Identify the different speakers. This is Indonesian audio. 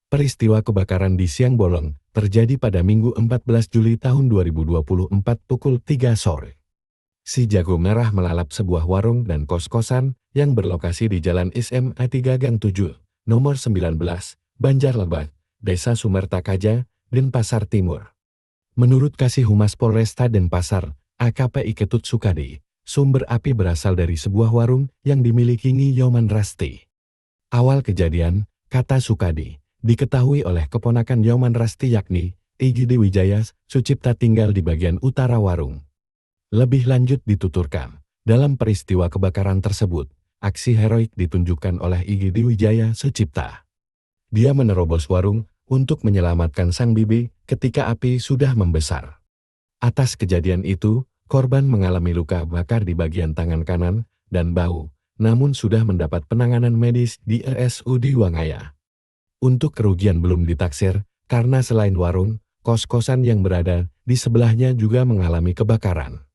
Speaker 1: Peristiwa kebakaran di Siang Bolong terjadi pada Minggu 14 Juli tahun 2024 pukul 3 sore. Si jago merah melalap sebuah warung dan kos-kosan yang berlokasi di Jalan SMA 3 Gang 7, nomor 19, Banjarlebat, Desa Sumertakaja, Denpasar Timur. Menurut Kasih Humas Polresta Denpasar, AKP Iketut Sukadi, sumber api berasal dari sebuah warung yang dimiliki Nyoman Rasti. Awal kejadian, kata Sukadi, diketahui oleh keponakan Nyoman Rasti yakni Igede Wijaya Sucipta tinggal di bagian utara warung. Lebih lanjut dituturkan, dalam peristiwa kebakaran tersebut, aksi heroik ditunjukkan oleh Igede Wijaya Sucipta. Dia menerobos warung untuk menyelamatkan sang bibi ketika api sudah membesar. Atas kejadian itu, korban mengalami luka bakar di bagian tangan kanan dan bahu, namun sudah mendapat penanganan medis di RSUD Wangaya. Untuk kerugian belum ditaksir, karena selain warung, kos-kosan yang berada di sebelahnya juga mengalami kebakaran.